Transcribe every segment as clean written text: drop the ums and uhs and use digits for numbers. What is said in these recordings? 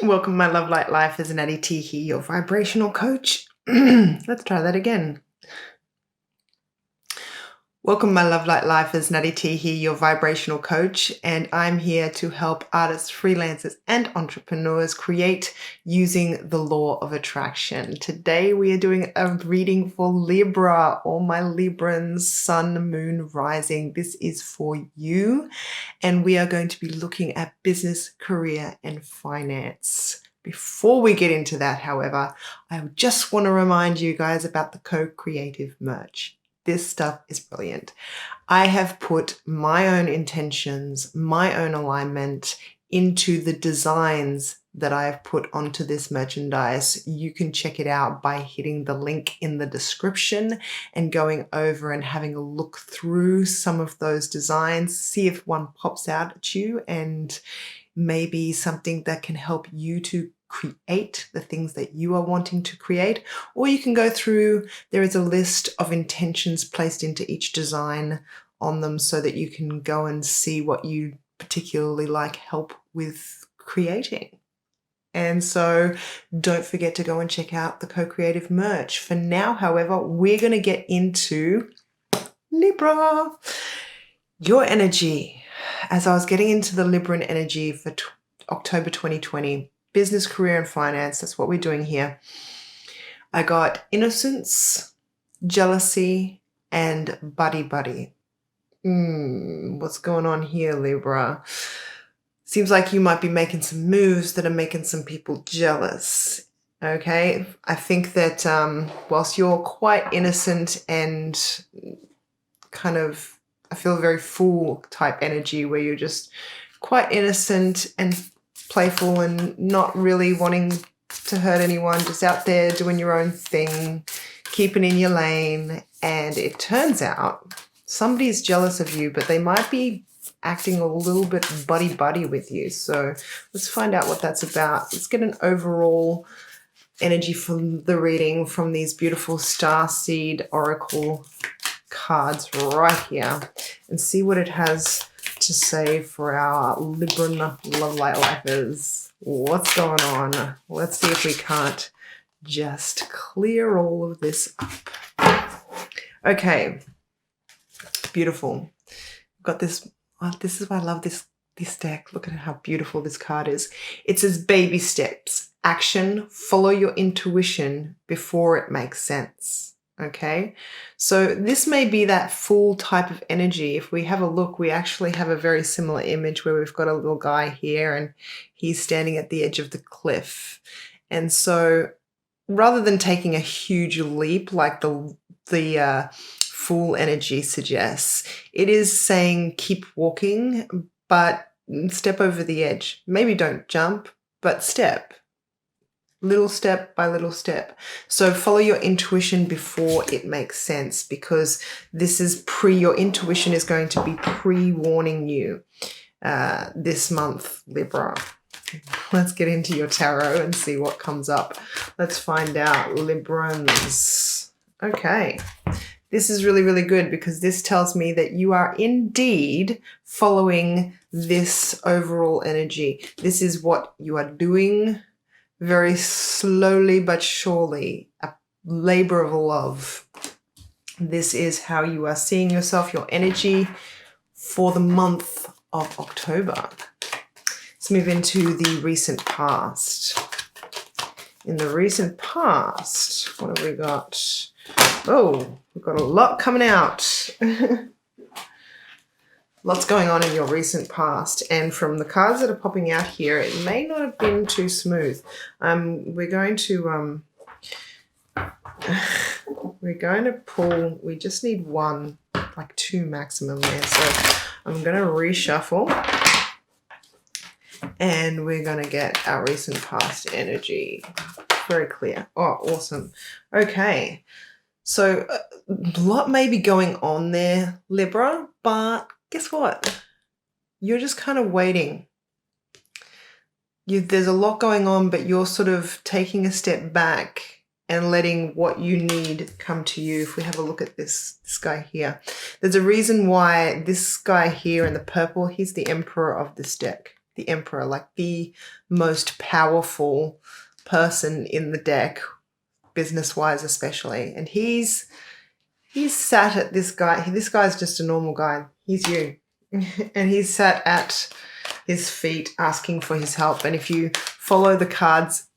Welcome, my love light life, as Natty T here, your vibrational coach. Let's try that again. Welcome, my love light life, as Natty T here, your vibrational coach, and I'm here to help artists, freelancers, and entrepreneurs create using the law of attraction. Today we are doing a reading for Libra, all my Librans, sun, moon, rising. This is for you, and we are going to be looking at business, career, and finance. Before we get into that, however, I just want to remind you guys about the co-creative merch. This stuff is brilliant. I have put my own intentions, my own alignment into the designs that I have put onto this merchandise. You can check it out by hitting the link in the description and going over and having a look through some of those designs, see if one pops out at you and maybe something that can help you to create the things that you are wanting to create. Or you can go through, there is a list of intentions placed into each design on them so that you can go and see what you particularly like help with creating. And so don't forget to go and check out the co-creative merch. For now, however, we're going to get into Libra. Your energy. As I was getting into the Libran energy for October 2020, business, career, and finance, that's what we're doing here. I got innocence, jealousy, and buddy-buddy. What's going on here, Libra? Seems like you might be making some moves that are making some people jealous. Okay, I think that whilst you're quite innocent and kind of, I feel very fool type energy where you're just quite innocent and playful and not really wanting to hurt anyone, just out there doing your own thing, keeping in your lane. And it turns out somebody's jealous of you, but they might be acting a little bit buddy-buddy with you. So let's find out what that's about. Let's get an overall energy from the reading from these beautiful Starseed Oracle cards right here and see what it has to say for our Libran love light lifers. What's going on? Let's see if we can't just clear all of this up. Okay, beautiful. Got this. Oh, this is why I love this deck. Look at how beautiful this card is. It says baby steps, action, follow your intuition before it makes sense. Okay, so this may be that fool type of energy. If we have a look, we actually have a very similar image where we've got a little guy here and he's standing at the edge of the cliff. And so rather than taking a huge leap like the fool energy suggests, it is saying keep walking, but step over the edge. Maybe don't jump, but step. Little step by little step. So follow your intuition before it makes sense, because this is your intuition is going to be pre-warning you this month, Libra. Let's get into your tarot and see what comes up. Let's find out, Librans. Okay. This is really, really good because this tells me that you are indeed following this overall energy. This is what you are doing very slowly but surely, a labor of love. This is how you are seeing yourself, your energy for the month of October. Let's move into the recent past. In the recent past, what have we got? Oh, we've got a lot coming out. Lots going on in your recent past, and from the cards that are popping out here, it may not have been too smooth. We're going to pull. We just need one, like two maximum there. So I'm going to reshuffle, and we're going to get our recent past energy very clear. Oh, awesome. Okay, so a lot may be going on there, Libra, but guess what? You're just kind of waiting. There's a lot going on, but you're sort of taking a step back and letting what you need come to you. If we have a look at this guy here, there's a reason why this guy here in the purple, he's the emperor of this deck. the Emperor, like the most powerful person in the deck, business-wise especially. And he's sat at this guy. This guy's just a normal guy. He's you. And he's sat at his feet asking for his help. And if you follow the cards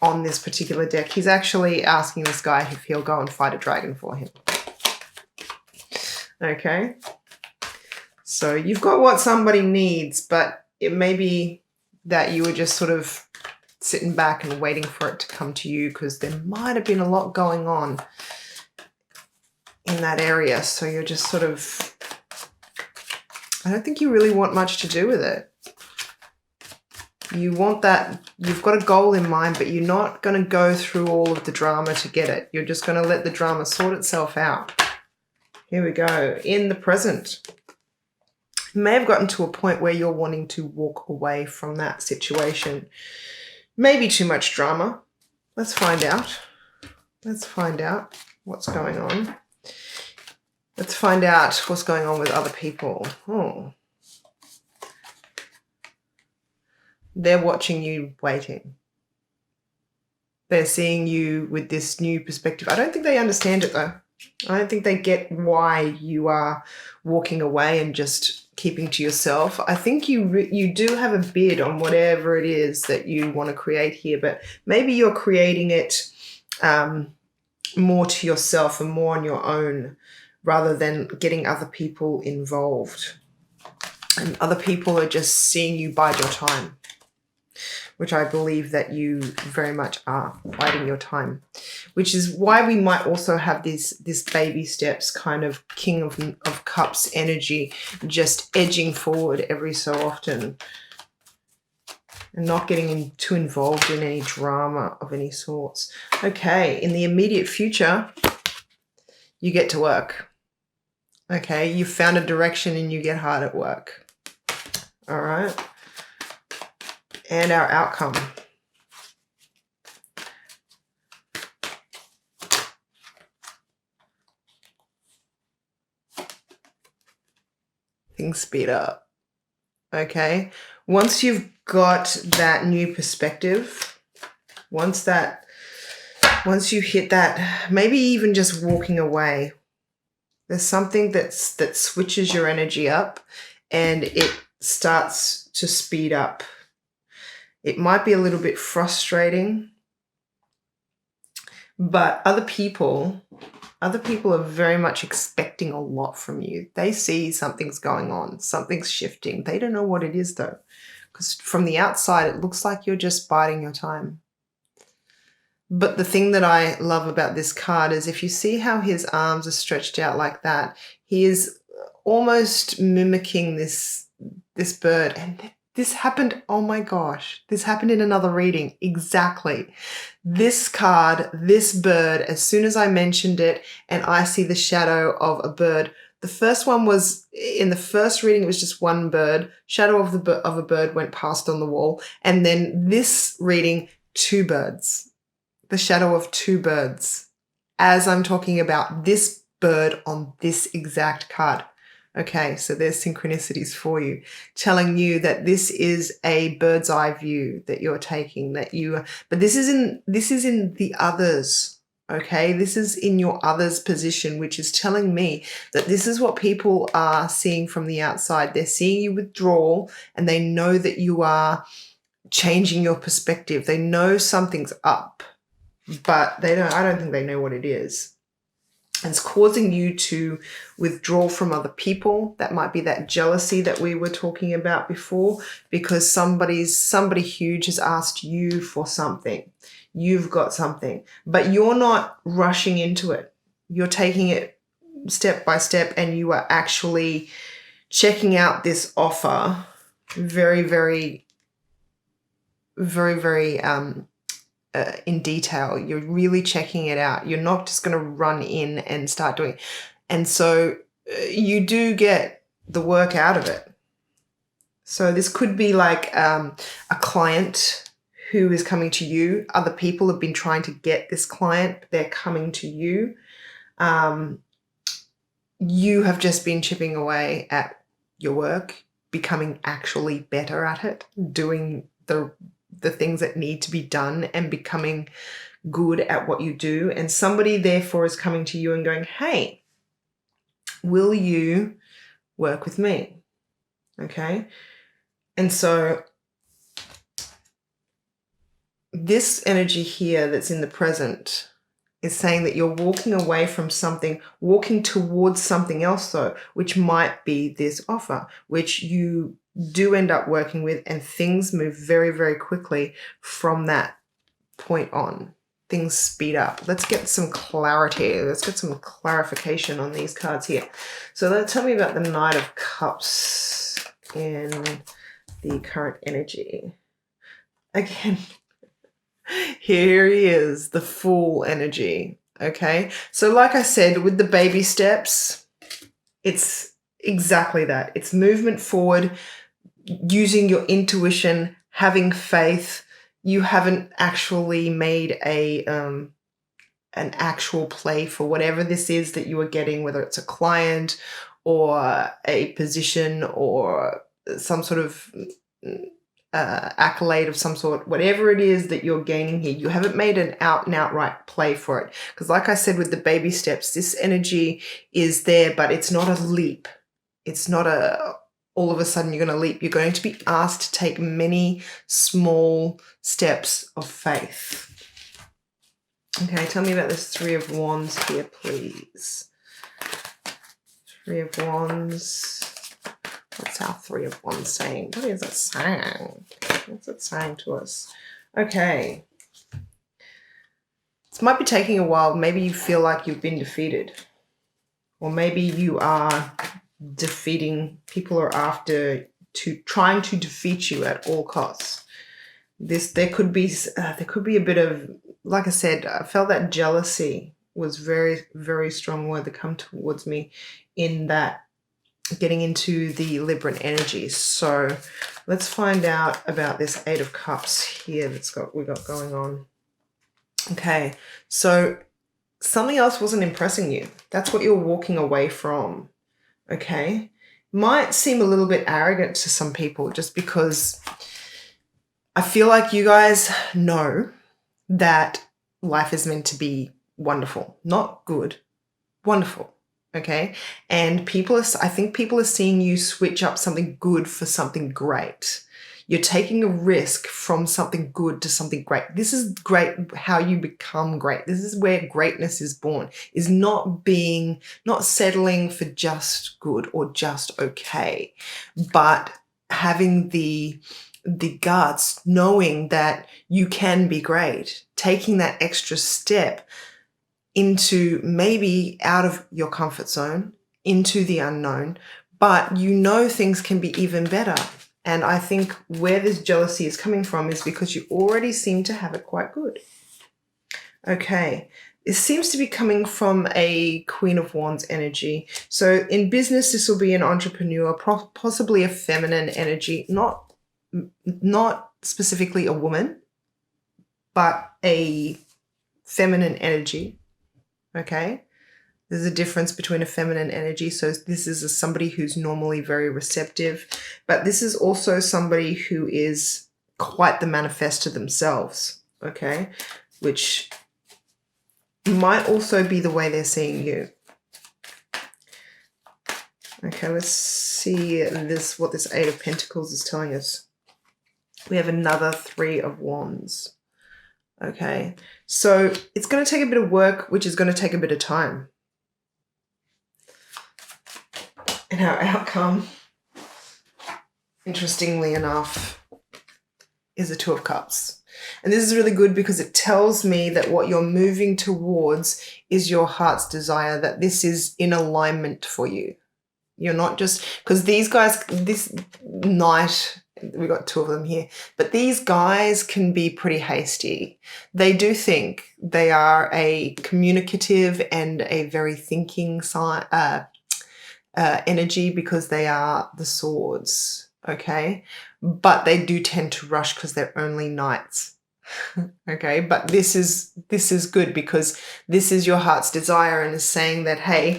on this particular deck, he's actually asking this guy if he'll go and fight a dragon for him. Okay. So you've got what somebody needs, but it may be that you were just sort of sitting back and waiting for it to come to you, because there might have been a lot going on in that area. So you're just sort of, I don't think you really want much to do with it. You want that, you've got a goal in mind, but you're not going to go through all of the drama to get it. You're just going to let the drama sort itself out. Here we go. In the present. You may have gotten to a point where you're wanting to walk away from that situation. Maybe too much drama. Let's find out. Let's find out what's going on. Let's find out what's going on with other people. Oh. They're watching you waiting. They're seeing you with this new perspective. I don't think they understand it though. I don't think they get why you are walking away and just keeping to yourself. I think you do have a bid on whatever it is that you want to create here, but maybe you're creating it more to yourself and more on your own, rather than getting other people involved. And other people are just seeing you bide your time, which I believe that you very much are biding your time, which is why we might also have this baby steps kind of King of Cups energy, just edging forward every so often and not getting too involved in any drama of any sorts. Okay, in the immediate future, you get to work. Okay, you've found a direction and you get hard at work. All right. And our outcome. Things speed up. Okay. Once you've got that new perspective, once you hit that, maybe even just walking away, there's something that switches your energy up and it starts to speed up. It might be a little bit frustrating, but other people are very much expecting a lot from you. They see something's going on, something's shifting. They don't know what it is though, because from the outside, it looks like you're just biding your time. But the thing that I love about this card is if you see how his arms are stretched out like that, he is almost mimicking this bird. And this happened, oh my gosh, this happened in another reading. Exactly. This card, this bird, as soon as I mentioned it and I see the shadow of a bird, the first one was, in the first reading, it was just one bird. Shadow of a bird went past on the wall. And then this reading, two birds. The shadow of two birds. As I'm talking about this bird on this exact card. Okay, so there's synchronicities for you, telling you that this is a bird's eye view that you're taking, but this is in the others. Okay, this is in your others position, which is telling me that this is what people are seeing from the outside. They're seeing you withdraw and they know that you are changing your perspective. They know something's up, but I don't think they know what it is. And it's causing you to withdraw from other people. That might be that jealousy that we were talking about before, because somebody huge has asked you for something. You've got something, but you're not rushing into it. You're taking it step by step and you are actually checking out this offer very, very, very, very, in detail. You're really checking it out. You're not just going to run in and start doing it. And so you do get the work out of it. So this could be like a client who is coming to you. Other people have been trying to get this client, but they're coming to you. You have just been chipping away at your work. becoming actually better at it, doing the things that need to be done and becoming good at what you do. And somebody therefore is coming to you and going, hey, will you work with me? Okay. And so this energy here that's in the present is saying that you're walking away from something, walking towards something else though, which might be this offer, which you do end up working with, and things move very, very quickly from that point on. Things speed up. Let's get some clarity. Let's get some clarification on these cards here. So tell me about the Knight of Cups in the current energy. Again, here he is, the Fool energy. Okay, so like I said, with the baby steps, it's exactly that. It's movement forward, using your intuition, having faith. You haven't actually made an actual play for whatever this is that you are getting, whether it's a client or a position or some sort of accolade of some sort, whatever it is that you're gaining here, you haven't made an out and outright play for it. Because like I said, with the baby steps, this energy is there, but it's not a leap. It's not all of a sudden you're going to leap. You're going to be asked to take many small steps of faith. Okay, tell me about this Three of Wands here, please. Three of Wands. What's our Three of Wands saying? What is it saying? What's it saying to us? Okay. This might be taking a while. Maybe you feel like you've been defeated. Or maybe you are defeating, people are after trying to defeat you at all costs. There could be a bit of, like I said, I felt that jealousy was very, very strong word that come towards me in that, getting into the Libran energy. So let's find out about this Eight of Cups here we got going on. Okay, so something else wasn't impressing you. That's what you're walking away from. Okay, might seem a little bit arrogant to some people, just because I feel like you guys know that life is meant to be wonderful, not good, wonderful. Okay, and I think people are seeing you switch up something good for something great. You're taking a risk from something good to something great. This is great, how you become great. This is where greatness is born, is not settling for just good or just okay, but having the guts, knowing that you can be great, taking that extra step into maybe out of your comfort zone, into the unknown, but you know things can be even better. And I think where this jealousy is coming from is because you already seem to have it quite good. Okay, it seems to be coming from a Queen of Wands energy. So in business, this will be an entrepreneur, possibly a feminine energy, not specifically a woman, but a feminine energy. Okay, there's a difference between a feminine energy. So this is somebody who's normally very receptive, but this is also somebody who is quite the manifestor themselves. Okay, which might also be the way they're seeing you. Okay, let's see what this Eight of Pentacles is telling us. We have another Three of Wands. Okay, so it's going to take a bit of work, which is going to take a bit of time. And our outcome, interestingly enough, is the Two of Cups. And this is really good because it tells me that what you're moving towards is your heart's desire, that this is in alignment for you. You're not just, because these guys, this Knight, we got two of them here, but these guys can be pretty hasty. They do think. They are a communicative and a very thinking energy because they are the swords, okay? But they do tend to rush because they're only knights, okay? But this is good because this is your heart's desire and is saying that, hey,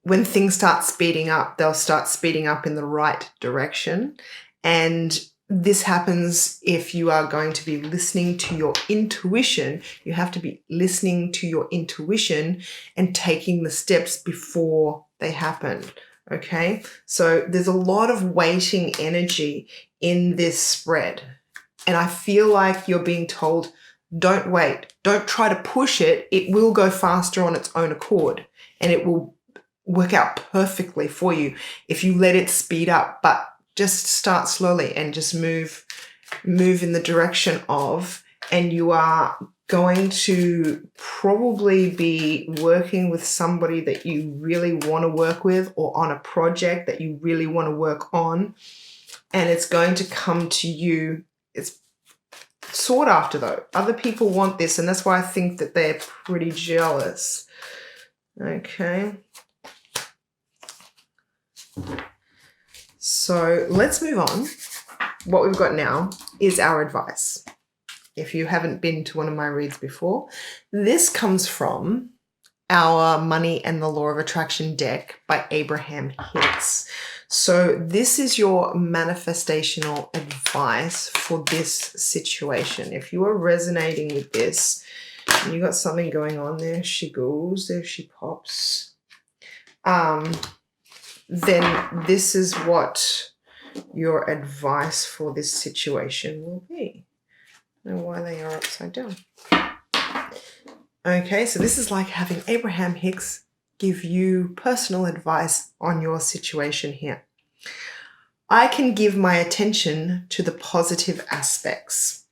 when things start speeding up, they'll start speeding up in the right direction. And this happens if you are going to be listening to your intuition. You have to be listening to your intuition and taking the steps before they happen. Okay, so there's a lot of waiting energy in this spread. And I feel like you're being told, don't wait. Don't try to push it. It will go faster on its own accord, and it will work out perfectly for you if you let it speed up. But just start slowly and just move in the direction of, and you are going to probably be working with somebody that you really want to work with, or on a project that you really want to work on, and it's going to come to you. It's sought after though. Other people want this, and that's why I think that they're pretty jealous. Okay. So let's move on. What we've got now is our advice. If you haven't been to one of my reads before, this comes from our Money and the Law of Attraction deck by Abraham Hicks. So this is your manifestational advice for this situation. If you are resonating with this, and you got something going on, there she goes, there she pops, then this is what your advice for this situation will be. I don't know why they are upside down. Okay, so this is like having Abraham Hicks give you personal advice on your situation here. I can give my attention to the positive aspects.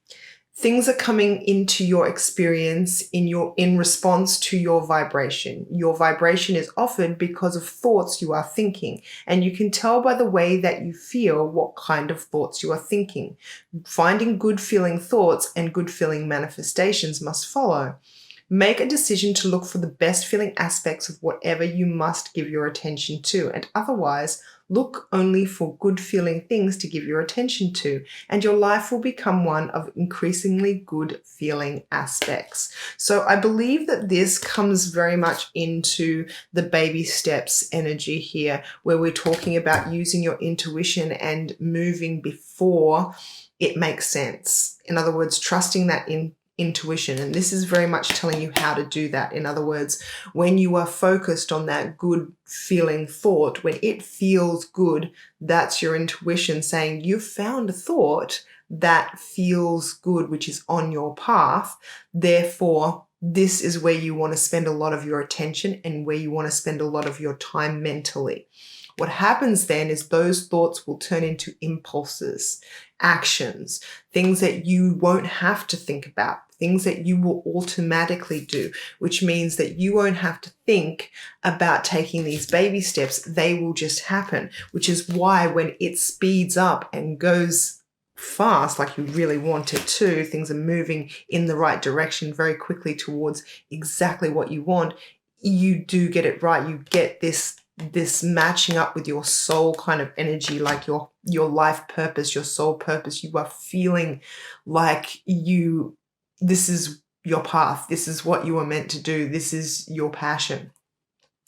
Things are coming into your experience in response to your vibration. Your vibration is offered because of thoughts you are thinking, and you can tell by the way that you feel what kind of thoughts you are thinking. Finding good feeling thoughts and good feeling manifestations must follow. Make a decision to look for the best feeling aspects of whatever you must give your attention to, and otherwise look only for good feeling things to give your attention to, and your life will become one of increasingly good feeling aspects. So I believe that this comes very much into the baby steps energy here, where we're talking about using your intuition and moving before it makes sense. In other words, trusting that intuition. And this is very much telling you how to do that. In other words, when you are focused on that good feeling thought, when it feels good, that's your intuition saying you've found a thought that feels good, which is on your path. Therefore, this is where you want to spend a lot of your attention and where you want to spend a lot of your time mentally. What happens then is those thoughts will turn into impulses, actions, things that you won't have to think about, things that you will automatically do, which means that you won't have to think about taking these baby steps. They will just happen, which is why when it speeds up and goes fast, like you really want it to, things are moving in the right direction very quickly towards exactly what you want, you do get it right. You get this matching up with your soul kind of energy, like your life purpose, your soul purpose. You are feeling like this is your path. This is what you are meant to do. This is your passion.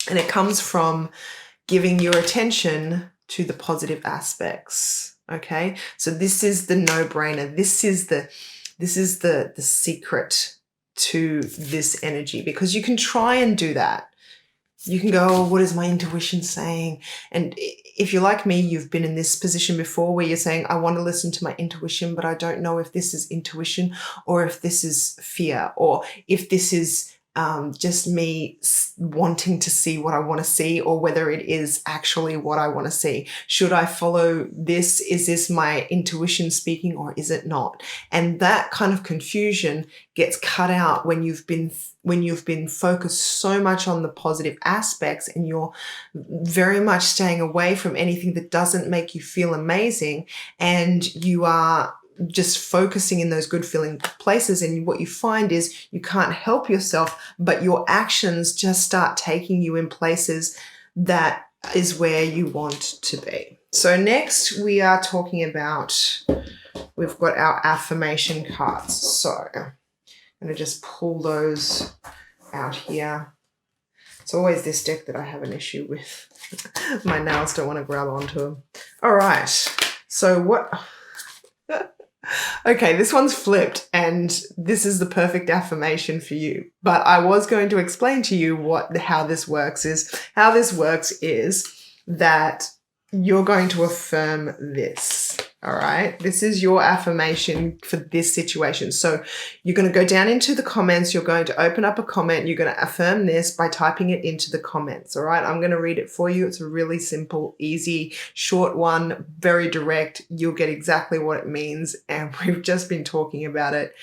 And it comes from giving your attention to the positive aspects. Okay. So this is the no-brainer. This is the secret to this energy, because you can try and do that. You can go, oh, what is my intuition saying? And if you're like me, you've been in this position before where you're saying, I want to listen to my intuition, but I don't know if this is intuition or if this is fear, or if this is just me wanting to see what I want to see, or whether it is actually what I want to see. Should I follow this? Is this my intuition speaking, or is it not? And that kind of confusion gets cut out when you've been focused so much on the positive aspects, and you're very much staying away from anything that doesn't make you feel amazing, and you are just focusing in those good feeling places. And what you find is you can't help yourself, but your actions just start taking you in places that is where you want to be. So next we are talking about, we've got our affirmation cards. So I'm going to just pull those out here. It's always this deck that I have an issue with. My nails don't want to grab onto them. All right. So what... Okay, this one's flipped, and this is the perfect affirmation for you. But I was going to explain to you how this works is that you're going to affirm this. All right, this is your affirmation for this situation. So you're going to go down into the comments. You're going to open up a comment. You're going to affirm this by typing it into the comments. All right, I'm going to read it for you. It's a really simple, easy, short one, very direct. You'll get exactly what it means. And we've just been talking about it.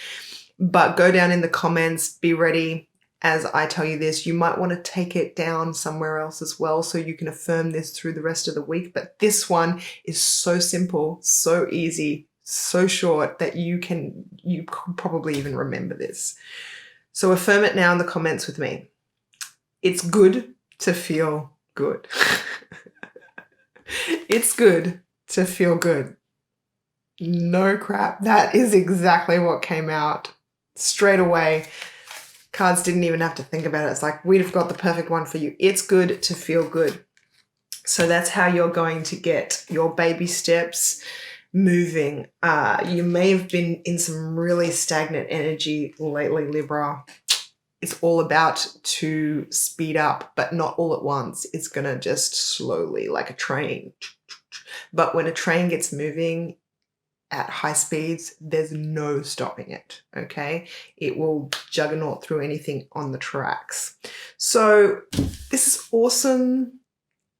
But go down in the comments, be ready. As I tell you this, you might want to take it down somewhere else as well so you can affirm this through the rest of the week. But this one is so simple, so easy, so short that you could probably even remember this. So affirm it now in the comments with me. It's good to feel good. It's good to feel good. No crap. That is exactly what came out straight away. Cards didn't even have to think about it. It's like, we've got the perfect one for you. It's good to feel good. So that's how you're going to get your baby steps moving. You may have been in some really stagnant energy lately, Libra. It's all about to speed up, but not all at once. It's going to just slowly, like a train. But when a train gets moving at high speeds, there's no stopping it, okay? It will juggernaut through anything on the tracks. So this is awesome,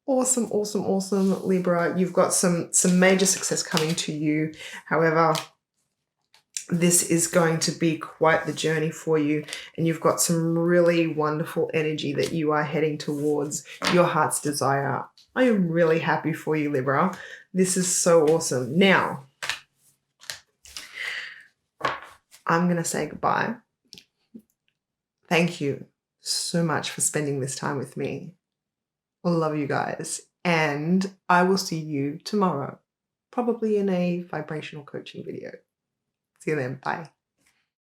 awesome, awesome, awesome, Libra. You've got some major success coming to you. However, this is going to be quite the journey for you, and you've got some really wonderful energy that you are heading towards your heart's desire. I am really happy for you, Libra. This is so awesome. Now, I'm going to say goodbye. Thank you so much for spending this time with me. I love you guys. And I will see you tomorrow, probably in a vibrational coaching video. See you then. Bye.